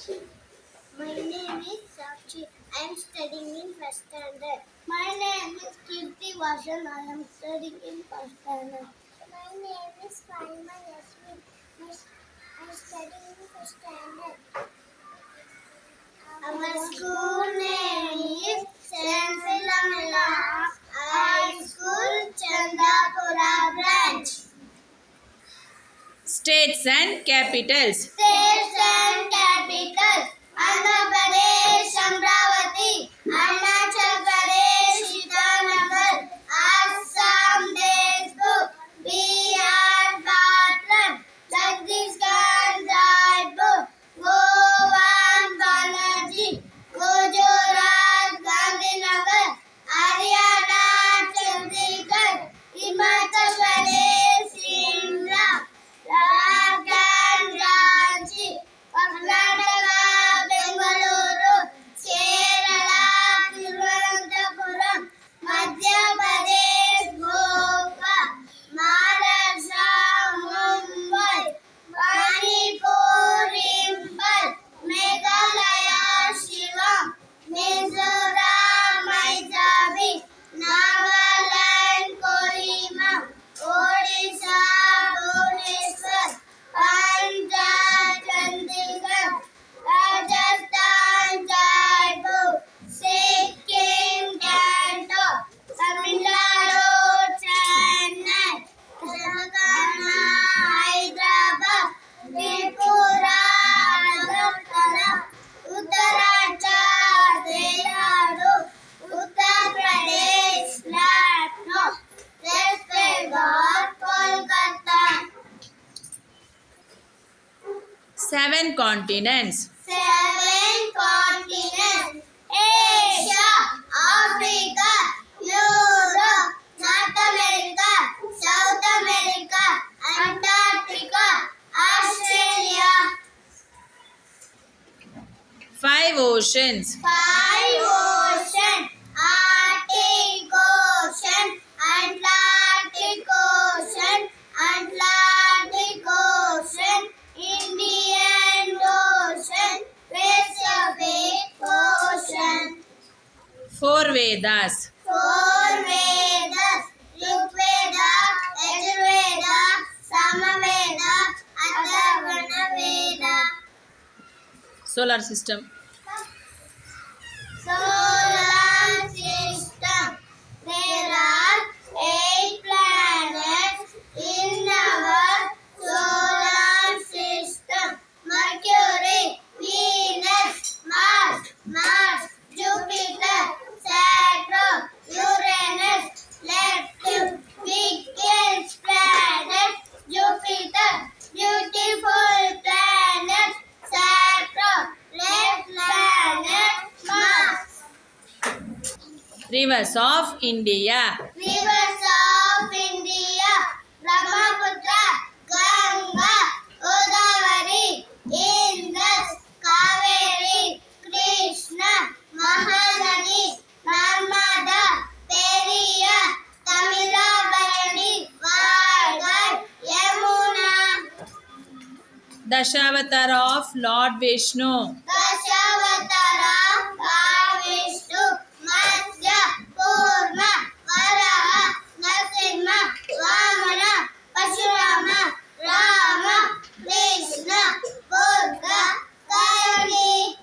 My name is Sakshi. I am studying in first standard. My name is Kirti Vashan. I am studying in first standard. My name is Faima Yasmin. I am studying in first standard. Our school name is Saint Philomena High School, Chandapura branch. States and capitals. States and capitals: Andhra Pradesh, Amravati; Arunachal Pradesh, Itanagar; Assam, Desbur; Bihar, Patna; Chhattisgarh, Raipur; Goa, Panaji; Gujarat, Gandhinagar; Haryana, Chandigarh; Himachal Pradesh, Shimla; Jharkhand, Ranchi; Karnataka, Bengaluru; Kerala, Thiruvananthapuram; Madhya Pradesh, Goa; Maharashtra, Mumbai; Manipur, Imphal; Meghalaya, Shillong; Mizoram, Maizabhi; Nagaland, Kohima; Odisha, Bhubaneswar; Punjab, Chandigarh; Rajasthan, Jaipur; Sikkim, Gangtok; Tamil Nadu, Chennai; Telangana, Hyderabad; Tripura, Agartala; Uttarakhand, Dehradun; Uttar Pradesh, Lucknow; West Bengal, Kolkata. 7 continents. 7 continents: Asia, Africa, Europe, North America, South America, Antarctica, Australia. 5 oceans. 5 oceans: Arctic Ocean; Atlantic Ocean; Atlantic Ocean; Indian Ocean; Pacific Ocean. 4 Vedas. 4 Vedas: Rigveda, Yajurveda, Samaveda, Atharvana Veda. Solar system. Solar system: there are 8 planets in our solar system: Mercury, Venus, Mars, Jupiter, Saturn, Uranus, Neptune. Biggest planet, Jupiter; beautiful planet, Saturn; red planet, Mars. Rivers of India. Rivers of India: Brahmaputra, Ganga, Godavari, Indus, Kaveri, Krishna, Mahanadi, Narmada, Periyar, Tamilabharani, Vaigai, Yamuna. Dashavatara of Lord Vishnu. Dashavatara: Vishnu, Matsya, Kurma, Varaha, Narasimha, Vamana, Parshurama, Rama, Krishna, Buddha, Kalki.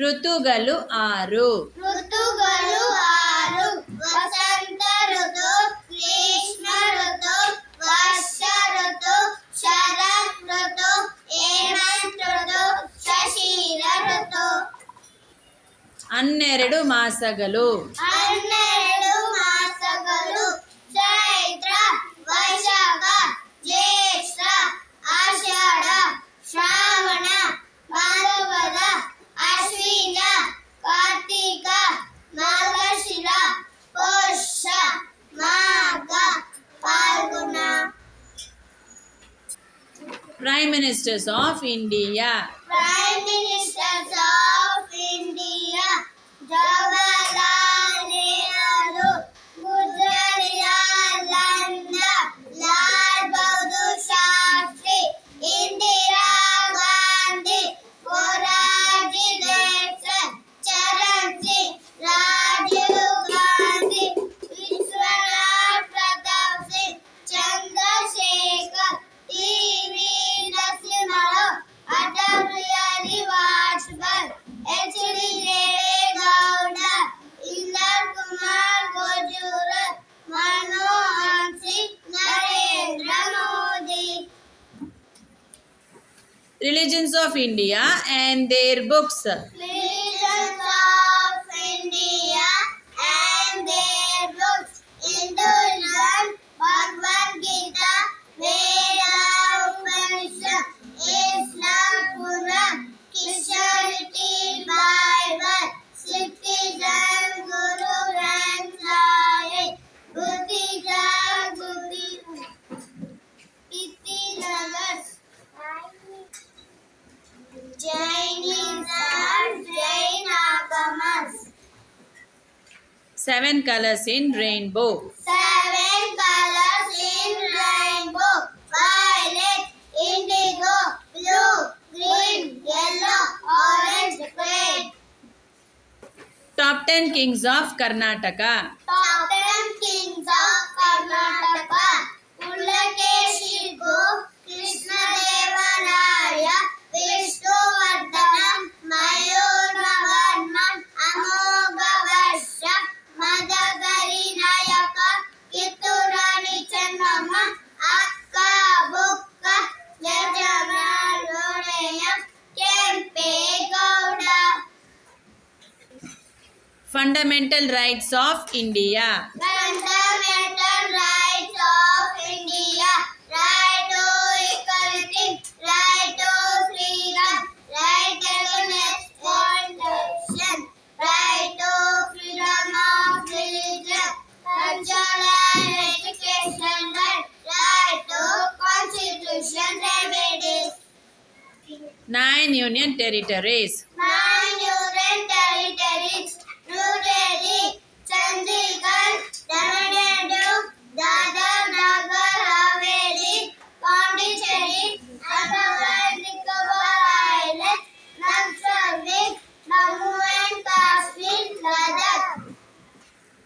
ಋತುಗಳು 6. ಋತುಗಳು 6: ವಸಂತ ಋತು, ಗ್ರೀಷ್ಮ ಋತು, ವರ್ಷ ಋತು, ಶರತ್ ಋತು, ಹೇಮಂತ ಋತು, ಶಿಶಿರ ಋತು. 12 ಮಾಸಗಳು. 12 ಮಾಸಗಳು: ಚೈತ್ರ, ವೈಶಾಖ, ಜ್ಯೇಷ್ಠ, ಆಷಾಢ, ಶ್ರಾವಣ, ಭಾದ್ರಪದ, ಅಶ್ವಿನ, ಕಾರ್ತಿಕ, ಮಾರ್ಗಶಿರ, ಪುಷ್ಯ, ಮಾಘ, Phalguna. Prime Ministers of India. Prime Ministers of India: Jawaharlal Nehru, Gujarat, Nanda, Lal Bahadur Shastri, Indira Gandhi. Religions of India and their books. Religions of India and their books. Hinduism, Bhagavad Gita, Veda, Upanishad, Islam, Quran, Christianity, Bible, Sikhism, Guru Granth Sahib, Buddhism, Buddhism, Jainism, Jain Agamas. 7 colors in rainbow. 7 colors in rainbow: violet, indigo, blue, green, yellow, orange, red. Top 10 kings of Karnataka. Top 10 kings of Karnataka: Pulakeshigu, Krishnadevaraya, Vishnuvardhanam, Mayuravarman, Amoghavasha, Madagari Nayaka, Kitturani Channamma, Akka Bukka, Yajamalodeya, Kempegowda. Fundamental rights of India. Fundamental rights of India: right to equality, right to freedom, right against exploitation, right to freedom of religion, cultural and education, right to constitution remedies. 9 union territories. 9 union territories: New Delhi, Chandigarh, Tamil Dadar Nagar Haveli, Pondicherry, Andaman Nicobar Islands, Lakshadweep, Jammu and Kashmir, Ladakh.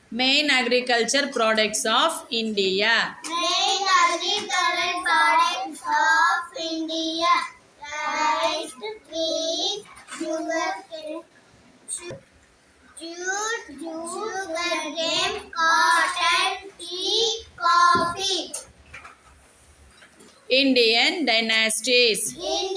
Main agriculture products of India. Main agricultural products of India: rice, wheat, sugarcane, jute, sugarcane, cotton, tea, coffee. Indian dynasties. Indian